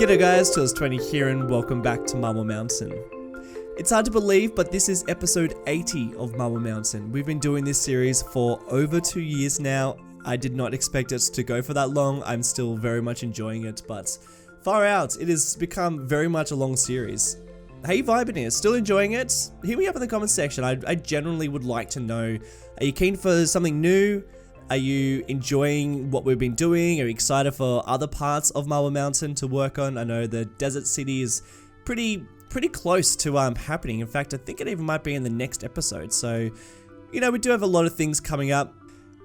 G'day guys, Tools20 here and welcome back to Marble Mountain. It's hard to believe, but this is episode 80 of Marble Mountain. We've been doing this series for over 2 years now. I did not expect it to go for that long. I'm still very much enjoying it, but far out, it has become very much a long series. How you vibing here? Still enjoying it? Hit me up in the comments section. I generally would like to know, are you keen for something new? Are you enjoying what we've been doing? Are you excited for other parts of Marble Mountain to work on? I know the desert city is pretty close to happening. In fact, I think it even might be in the next episode. So, you know, we do have a lot of things coming up.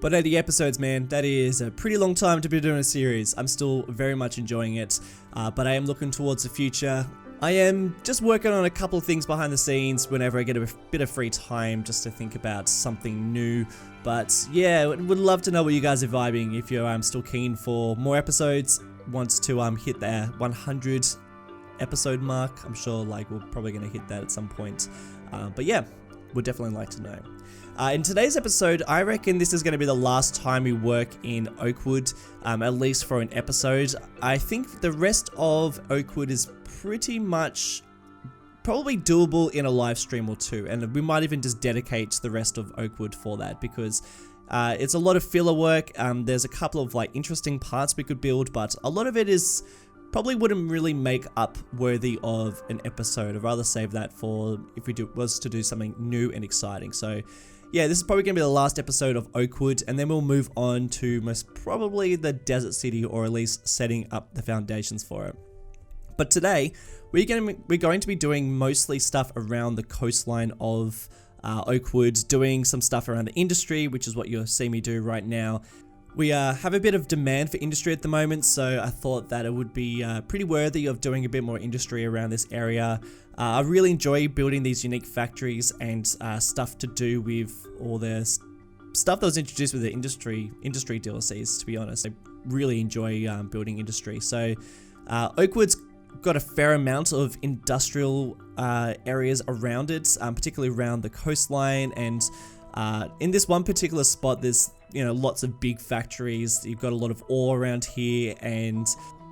But 80 episodes, man, that is a pretty long time to be doing a series. I'm still very much enjoying it, but I am looking towards the future. I am just working on a couple of things behind the scenes whenever I get a bit of free time just to think about something new. But yeah, would love to know what you guys are vibing. If you're still keen for more episodes, wants to hit their 100 episode mark. I'm sure like we're probably going to hit that at some point. But yeah, would definitely like to know. In today's episode, I reckon this is going to be the last time we work in Oakwood, at least for an episode. I think the rest of Oakwood is pretty much probably doable in a live stream or two, and we might even just dedicate the rest of Oakwood for that because it's a lot of filler work. There's a couple of like interesting parts we could build, but a lot of it is probably wouldn't really make up worthy of an episode. I'd rather save that for if we was to do something new and exciting. So yeah, this is probably going to be the last episode of Oakwood, and then we'll move on to most probably the desert city, or at least setting up the foundations for it. But today, we're going to be doing mostly stuff around the coastline of Oakwood, doing some stuff around the industry, which is what you'll see me do right now. We have a bit of demand for industry at the moment, so I thought that it would be pretty worthy of doing a bit more industry around this area. I really enjoy building these unique factories and stuff to do with all the stuff that was introduced with the industry DLCs, to be honest. I really enjoy building industry. So Oakwood's got a fair amount of industrial areas around it, particularly around the coastline, and in this one particular spot there's lots of big factories. You've got a lot of ore around here, and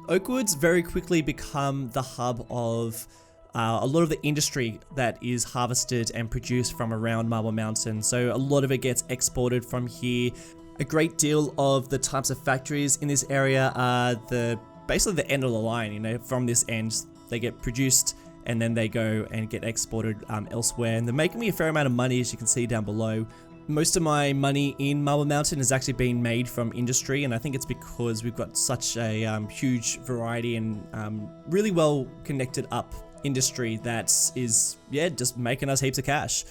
Oakwood's very quickly become the hub of a lot of the industry that is harvested and produced from around Marble Mountain. So a lot of it gets exported from here. A great deal of the types of factories in this area are basically the end of the line. From this end they get produced and then they go and get exported elsewhere, and they're making me a fair amount of money, as you can see down below. Most of my money in Marble Mountain has actually been made from industry, and I think it's because we've got such a huge variety and really well connected up industry that is just making us heaps of cash.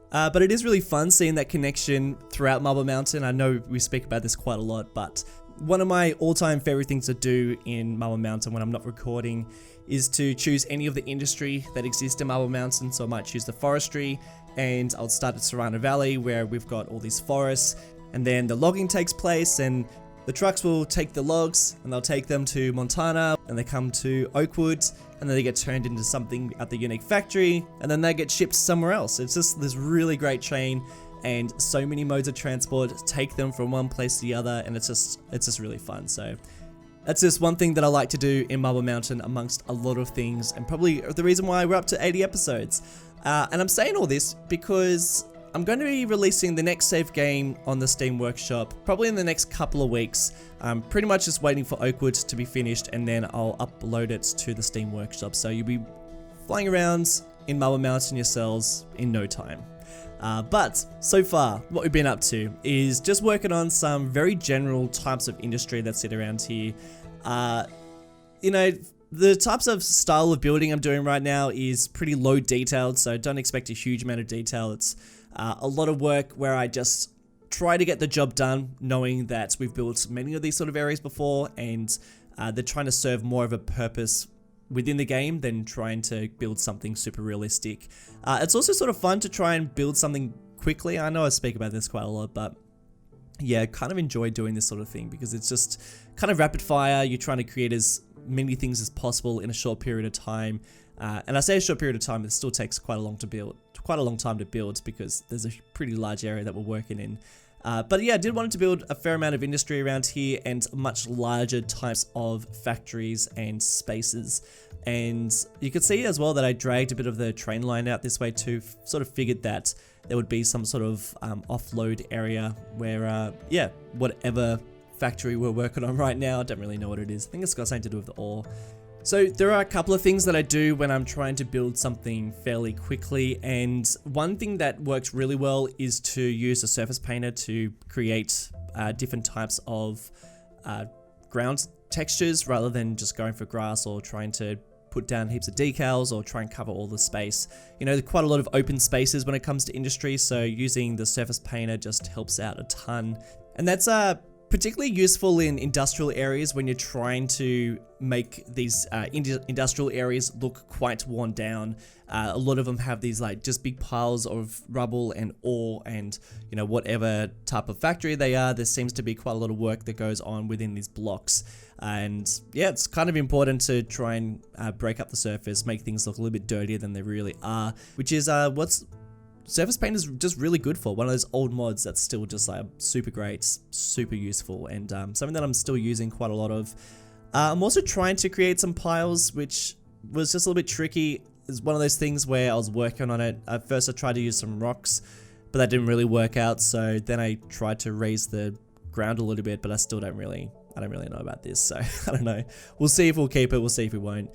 But it is really fun seeing that connection throughout Marble Mountain. I know we speak about this quite a lot, but one of my all-time favorite things to do in Marble Mountain when I'm not recording is to choose any of the industry that exists in Marble Mountain. So I might choose the forestry, and I'll start at Serrano Valley where we've got all these forests, and then the logging takes place, and the trucks will take the logs and they'll take them to Montana, and they come to Oakwood, and then they get turned into something at the unique factory, and then they get shipped somewhere else. It's just this really great chain, and so many modes of transport take them from one place to the other, and it's just really fun. So that's just one thing that I like to do in Marble Mountain amongst a lot of things, and probably the reason why we're up to 80 episodes. And I'm saying all this because I'm going to be releasing the next Savegame on the Steam Workshop probably in the next couple of weeks. I'm pretty much just waiting for Oakwood to be finished, and then I'll upload it to the Steam Workshop. So you'll be flying around in Marble Mountain yourselves in no time. But so far, what we've been up to is just working on some very general types of industry that sit around here. The types of style of building I'm doing right now is pretty low detailed, so don't expect a huge amount of detail. It's a lot of work where I just try to get the job done, knowing that we've built many of these sort of areas before, and they're trying to serve more of a purpose within the game than trying to build something super realistic. It's also sort of fun to try and build something quickly. I know I speak about this quite a lot, but yeah, I kind of enjoy doing this sort of thing because it's just kind of rapid fire. You're trying to create as many things as possible in a short period of time. And I say a short period of time, it still takes quite a long to build, quite a long time to build because there's a pretty large area that we're working in. But yeah, I did want to build a fair amount of industry around here and much larger types of factories and spaces. And you could see as well that I dragged a bit of the train line out this way too, sort of figured that there would be some sort of offload area where, yeah, whatever factory we're working on right now, I don't really know what it is. I think it's got something to do with the ore. So there are a couple of things that I do when I'm trying to build something fairly quickly, and one thing that works really well is to use a surface painter to create different types of ground textures rather than just going for grass or trying to put down heaps of decals or try and cover all the space. You know, there's quite a lot of open spaces when it comes to industry, so using the surface painter just helps out a ton. And that's particularly useful in industrial areas when you're trying to make these industrial areas look quite worn down. A lot of them have these like just big piles of rubble and ore, and you know, whatever type of factory they are, there seems to be quite a lot of work that goes on within these blocks. And yeah, it's kind of important to try and break up the surface, make things look a little bit dirtier than they really are, which is what's Surface Paint is just really good for. One of those old mods that's still just like super great, super useful, and something that I'm still using quite a lot of. I'm also trying to create some piles, which was just a little bit tricky. It's one of those things where I was working on it. At first I tried to use some rocks, but that didn't really work out. So then I tried to raise the ground a little bit, but I don't really know about this. So I don't know. We'll see if we'll keep it. We'll see if we won't.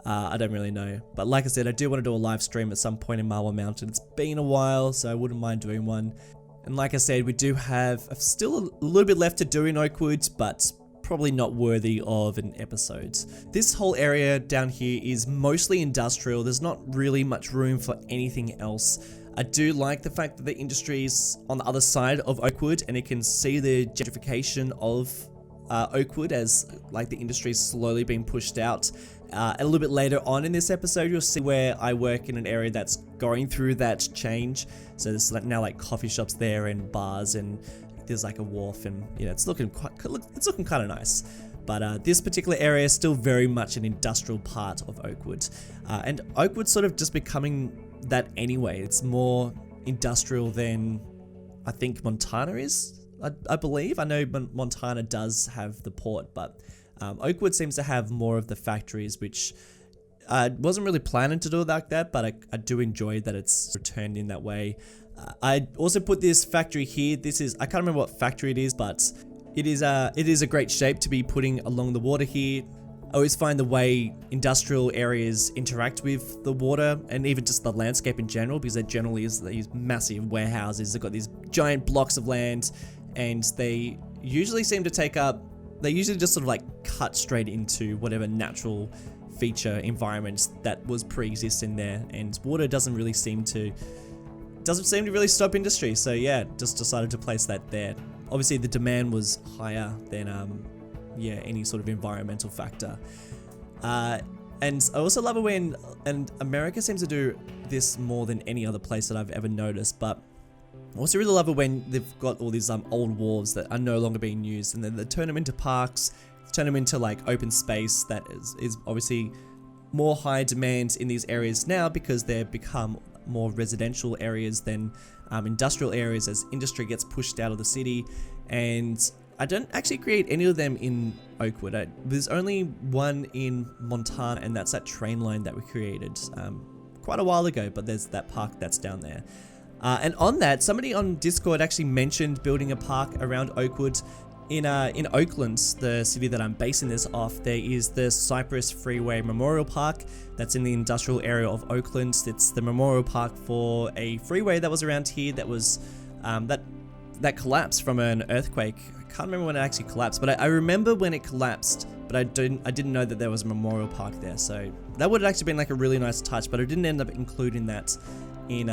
I don't really know, but like I said, I do want to do a live stream at some point in Marble Mountain. It's been a while, so I wouldn't mind doing one. And like I said, we do have still a little bit left to do in Oakwood, but probably not worthy of an episode. This whole area down here is mostly industrial. There's not really much room for anything else. I do like the fact that the industry is on the other side of Oakwood, and you can see the gentrification of Oakwood as like the industry is slowly being pushed out. A little bit later on in this episode, you'll see where I work in an area that's going through that change. So there's like now like coffee shops there and bars, and there's like a wharf, and you know, it's looking kind of nice. But this particular area is still very much an industrial part of Oakwood, and Oakwood's sort of just becoming that anyway. It's more industrial than I think Montana is. I believe. I know Montana does have the port, but Oakwood seems to have more of the factories, which I wasn't really planning to do it like that, but I do enjoy that it's returned in that way. I also put this factory here. I can't remember what factory it is, but it is a great shape to be putting along the water here. I always find the way industrial areas interact with the water and even just the landscape in general, because there generally is these massive warehouses. They've got these giant blocks of land, and they usually seem to take up. They usually just sort of like cut straight into whatever natural feature environments that was pre-existing there, and water doesn't seem to really stop industry. So yeah, just decided to place that there. Obviously the demand was higher than yeah, any sort of environmental factor. And I also love it when, and America seems to do this more than any other place that I've ever noticed, but I also really love it when they've got all these old wharves that are no longer being used, and then they turn them into parks, turn them into like open space that is obviously more high demand in these areas now, because they've become more residential areas than industrial areas as industry gets pushed out of the city. And I don't actually create any of them in Oakwood. There's only one in Montana, and that's that train line that we created quite a while ago, but there's that park that's down there. And on that, somebody on Discord actually mentioned building a park around Oakwood. In Oakland, the city that I'm basing this off, there is the Cypress Freeway Memorial Park that's in the industrial area of Oakland. It's the memorial park for a freeway that was around here that was that collapsed from an earthquake. I can't remember when it actually collapsed, but I remember when it collapsed, but I didn't know that there was a memorial park there. So that would have actually been like a really nice touch, but I didn't end up including that in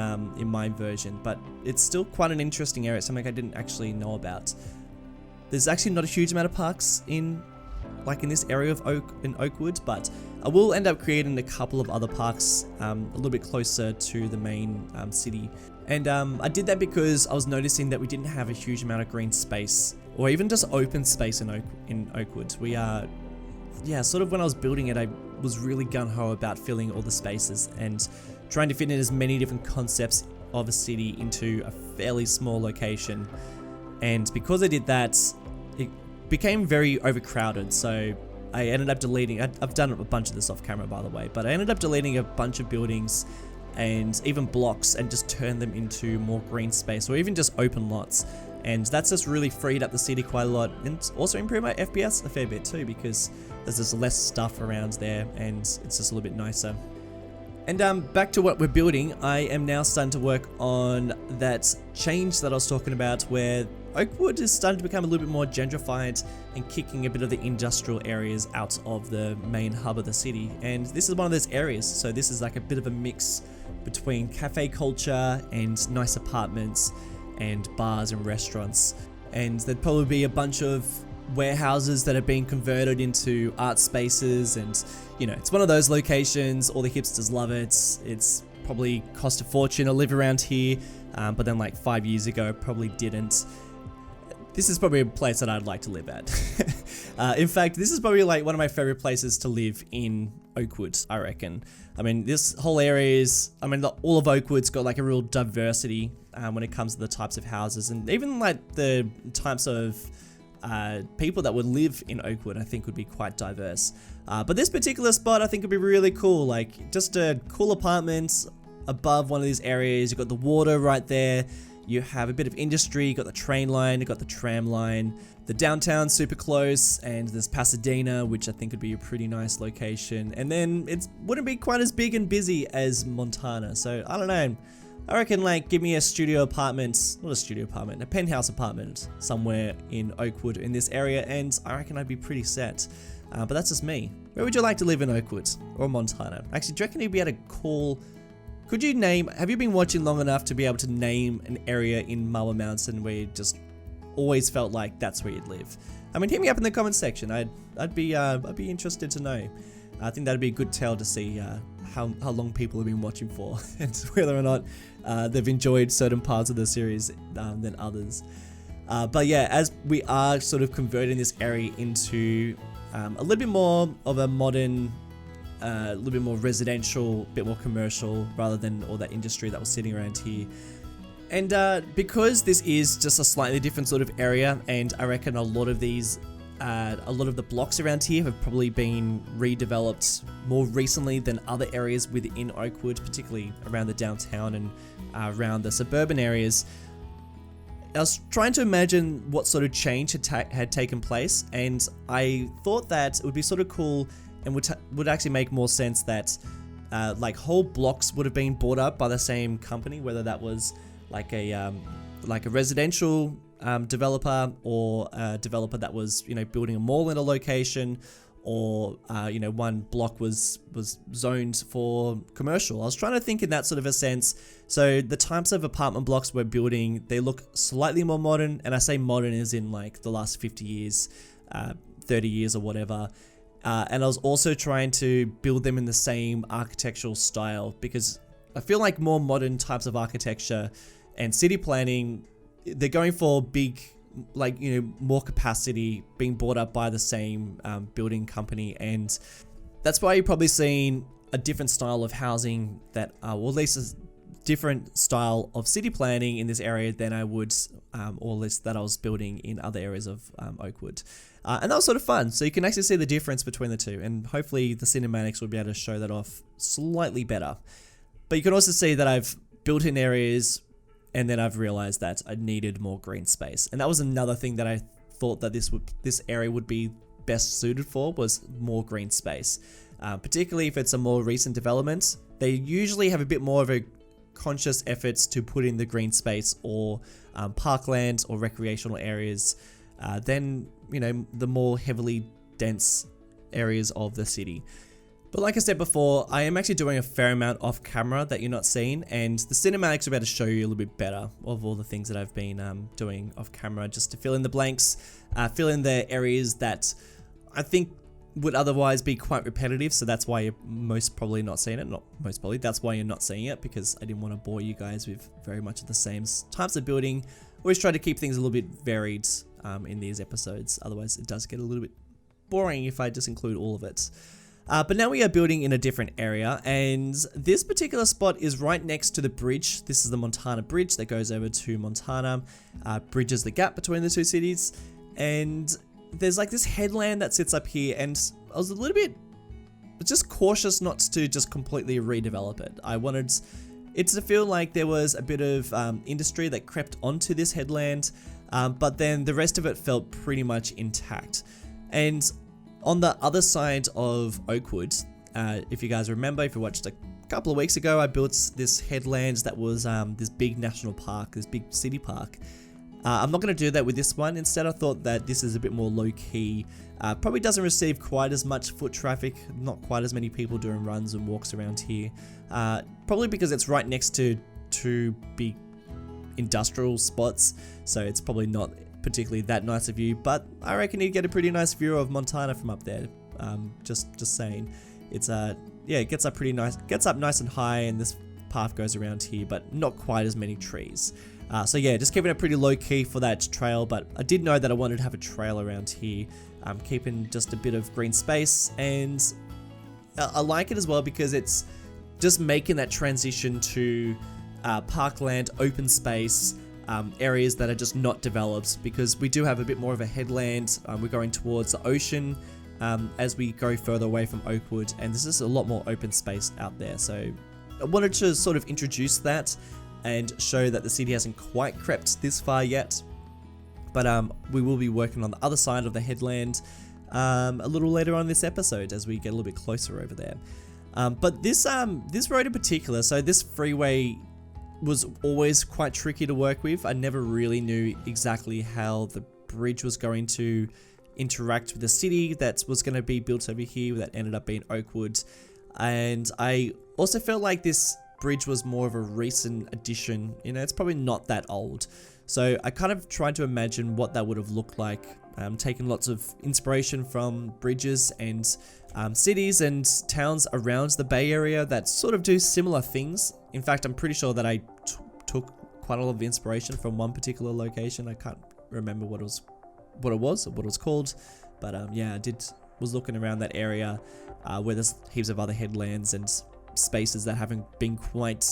my version. But it's still quite an interesting area, something I didn't actually know about. There's actually not a huge amount of parks in this area of Oakwood, but I will end up creating a couple of other parks a little bit closer to the main city. And I did that because I was noticing that we didn't have a huge amount of green space, or even just open space in Oakwood. We are, yeah, sort of when I was building it, I was really gung-ho about filling all the spaces and trying to fit in as many different concepts of a city into a fairly small location. And because I did that, it became very overcrowded. So I ended up deleting, I've done a bunch of this off camera by the way, but I ended up deleting a bunch of buildings and even blocks and just turned them into more green space or even just open lots. And that's just really freed up the city quite a lot, and also improved my FPS a fair bit too, because there's just less stuff around there and it's just a little bit nicer. And back to what we're building, I am now starting to work on that change that I was talking about, where Oakwood is starting to become a little bit more gentrified and kicking a bit of the industrial areas out of the main hub of the city. And this is one of those areas, so this is like a bit of a mix between cafe culture and nice apartments and bars and restaurants. And there'd probably be a bunch of warehouses that are being converted into art spaces, and you know, it's one of those locations, all the hipsters love it. It's probably cost a fortune to live around here, but then like 5 years ago it probably didn't. This is probably a place that I'd like to live at. In fact, this is probably like one of my favorite places to live in Oakwood, I reckon. I mean, this whole area is, I mean, all of Oakwood's got like a real diversity when it comes to the types of houses, and even like the types of people that would live in Oakwood, I think would be quite diverse. But this particular spot I think would be really cool, like just a cool apartment above one of these areas. You've got the water right there. You have a bit of industry, you got the train line, you got the tram line, the downtown's super close, and there's Pasadena, which I think would be a pretty nice location. And then it wouldn't be quite as big and busy as Montana. So I don't know, I reckon like give me a studio apartment, not a studio apartment, a penthouse apartment somewhere in Oakwood in this area, and I reckon I'd be pretty set. But that's just me. Where would you like to live in Oakwood or Montana? Actually, do you reckon you'd be able to call... Could you name, have you been watching long enough to be able to name an area in Marble Mountain where you just always felt like that's where you'd live? I mean, hit me up in the comment section. I'd be interested to know. I think that'd be a good tell to see how long people have been watching for and whether or not they've enjoyed certain parts of the series than others. But yeah, as we are sort of converting this area into a little bit more of a modern, a little bit more residential, a bit more commercial, rather than all that industry that was sitting around here. And because this is just a slightly different sort of area, and I reckon a lot of these, a lot of the blocks around here have probably been redeveloped more recently than other areas within Oakwood, particularly around the downtown and around the suburban areas. I was trying to imagine what sort of change had taken place, and I thought that it would be sort of cool and would actually make more sense that like whole blocks would have been bought up by the same company, whether that was like a residential developer, or a developer that was, you know, building a mall in a location, or you know, one block was zoned for commercial. I was trying to think in that sort of a sense. So the types of apartment blocks we're building, they look slightly more modern, and I say modern as in like the last 50 years, 30 years or whatever. And I was also trying to build them in the same architectural style, because I feel like more modern types of architecture and city planning, they're going for big, like, you know, more capacity being bought up by the same building company. And that's why you're probably seeing a different style of housing that, or at least a different style of city planning in this area than I would, or at least that I was building in other areas of Oakwood. And that was sort of fun. So you can actually see the difference between the two, and hopefully the cinematics will be able to show that off slightly better. But you can also see that I've built in areas, and then I've realized that I needed more green space. And that was another thing that I thought that this area would be best suited for, was more green space. Particularly if it's a more recent development, they usually have a bit more of a conscious efforts to put in the green space or parkland or recreational areas than, you know, the more heavily dense areas of the city. But like I said before, I am actually doing a fair amount off camera that you're not seeing, and the cinematics are about to show you a little bit better of all the things that I've been doing off camera, just to fill in the blanks, fill in the areas that I think would otherwise be quite repetitive. So that's why you're most probably not seeing it. Not most probably, that's why you're not seeing it, because I didn't want to bore you guys with very much of the same types of building. Always try to keep things a little bit varied in these episodes, otherwise it does get a little bit boring if I just include all of it. But now we are building in a different area, and this particular spot is right next to the bridge. This is the Montana Bridge that goes over to Montana, bridges the gap between the two cities, and there's like this headland that sits up here, and I was a little bit just cautious not to just completely redevelop it. I wanted it to feel like there was a bit of industry that crept onto this headland, but then the rest of it felt pretty much intact. And on the other side of Oakwood, if you guys remember, if you watched a couple of weeks ago, I built this headland that was this big national park, this big city park. I'm not going to do that with this one. Instead, I thought that this is a bit more low-key. Probably doesn't receive quite as much foot traffic, not quite as many people doing runs and walks around here. Probably because it's right next to two big industrial spots, so it's probably not particularly that nice a view, but I reckon you get a pretty nice view of Montana from up there. Just saying, it's yeah, it gets up pretty nice, gets up nice and high, and this path goes around here, but not quite as many trees. So yeah, just keeping it pretty low key for that trail, but I did know that I wanted to have a trail around here, keeping just a bit of green space, and I like it as well because it's just making that transition to parkland, open space, areas that are just not developed, because we do have a bit more of a headland. We're going towards the ocean as we go further away from Oakwood, and there's just a lot more open space out there. So I wanted to sort of introduce that and show that the city hasn't quite crept this far yet, but we will be working on the other side of the headland a little later on in this episode as we get a little bit closer over there. But this road in particular, so this freeway was always quite tricky to work with. I never really knew exactly how the bridge was going to interact with the city that was going to be built over here that ended up being Oakwood. And I also felt like this bridge was more of a recent addition. You know, it's probably not that old. So I kind of tried to imagine what that would have looked like, taking lots of inspiration from bridges and cities and towns around the Bay Area that sort of do similar things. In fact, I'm pretty sure that I took quite a lot of inspiration from one particular location. I can't remember what it was called, but yeah, I was looking around that area where there's heaps of other headlands and spaces that haven't been quite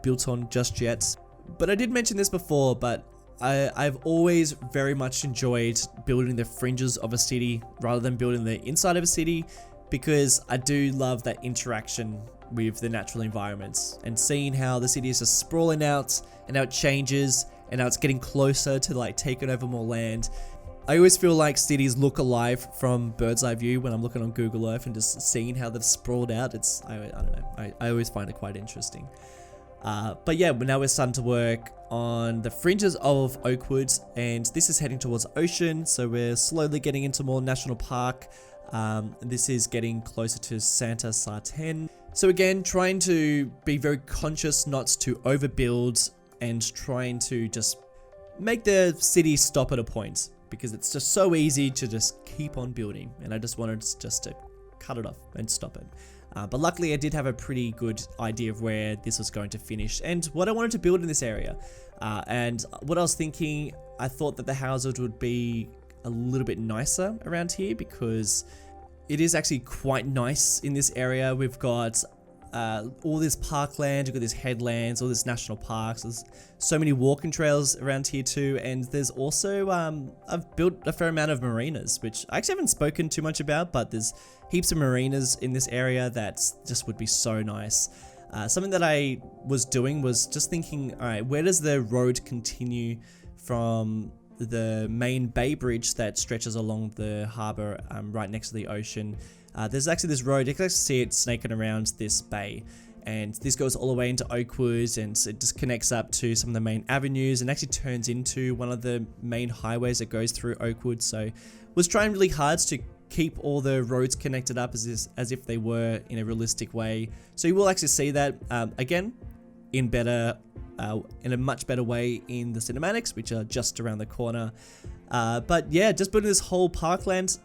built on just yet. But I did mention this before, but I've always very much enjoyed building the fringes of a city rather than building the inside of a city, because I do love that interaction with the natural environments and seeing how the city is just sprawling out and how it changes and how it's getting closer to like taking over more land. I always feel like cities look alive from bird's eye view when I'm looking on Google Earth and just seeing how they've sprawled out. I don't know, I always find it quite interesting. But yeah, now we're starting to work on the fringes of Oakwood, and this is heading towards ocean, so we're slowly getting into more national park. This is getting closer to Santa Sartén. So again, trying to be very conscious not to overbuild and trying to just make the city stop at a point, because it's just so easy to just keep on building, and I just wanted just to cut it off and stop it. But luckily I did have a pretty good idea of where this was going to finish and what I wanted to build in this area. And what I was thinking, I thought that the houses would be a little bit nicer around here, because it is actually quite nice in this area. We've got all this parkland, we've got these headlands, all these national parks. There's so many walking trails around here too, and there's also I've built a fair amount of marinas, which I actually haven't spoken too much about, but there's heaps of marinas in this area that just would be so nice. Something that I was doing was just thinking, all right, where does the road continue from the main bay bridge that stretches along the harbour right next to the ocean? There's actually this road, you can actually see it snaking around this bay, and this goes all the way into Oakwood, and it just connects up to some of the main avenues and actually turns into one of the main highways that goes through Oakwood. So was trying really hard to keep all the roads connected up as if they were in a realistic way. So you will actually see that again in a much better way in the cinematics, which are just around the corner. But yeah, just building this whole parkland,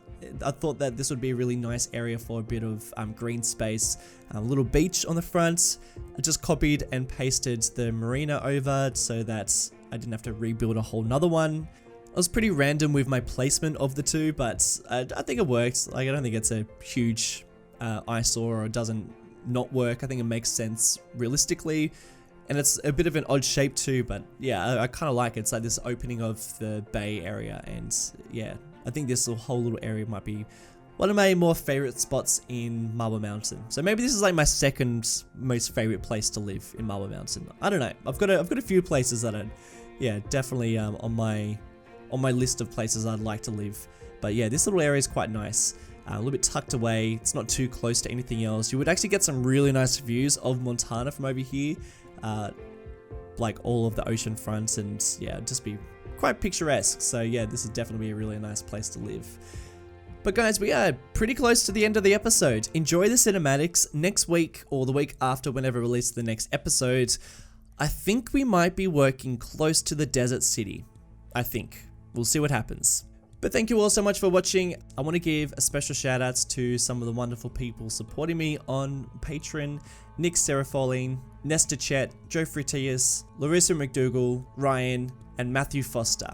I thought that this would be a really nice area for a bit of green space, a little beach on the front. I just copied and pasted the marina over so that I didn't have to rebuild a whole nother one. I was pretty random with my placement of the two, but I think it worked. Like, I don't think it's a huge eyesore or doesn't not work. I think it makes sense realistically. And it's a bit of an odd shape too, but yeah, I kind of like it. It's like this opening of the bay area, and yeah, I think this whole little area might be one of my more favorite spots in Marble Mountain. So maybe this is like my second most favorite place to live in Marble Mountain. I don't know. I've got a few places that are, yeah, definitely on my list of places I'd like to live. But yeah, this little area is quite nice. A little bit tucked away. It's not too close to anything else. You would actually get some really nice views of Montana from over here. Like all of the ocean fronts, and yeah, just be quite picturesque. So yeah, this is definitely a really nice place to live. But guys, we are pretty close to the end of the episode. Enjoy the cinematics. Next week, or the week after, whenever I release the next episode, I think we might be working close to the desert city. I think. We'll see what happens. But thank you all so much for watching. I want to give a special shout outs to some of the wonderful people supporting me on Patreon: Nick Serafoline, Nesta Chet, Joe Fritius, Larissa McDougall, Ryan, and Matthew Foster.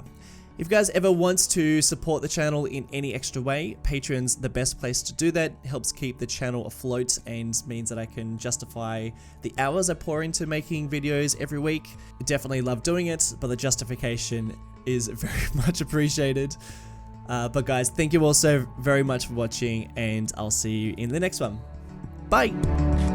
If you guys ever want to support the channel in any extra way, Patreon's the best place to do that. It helps keep the channel afloat and means that I can justify the hours I pour into making videos every week. I definitely love doing it, but the justification is very much appreciated. But guys, thank you all so very much for watching, and I'll see you in the next one. Bye!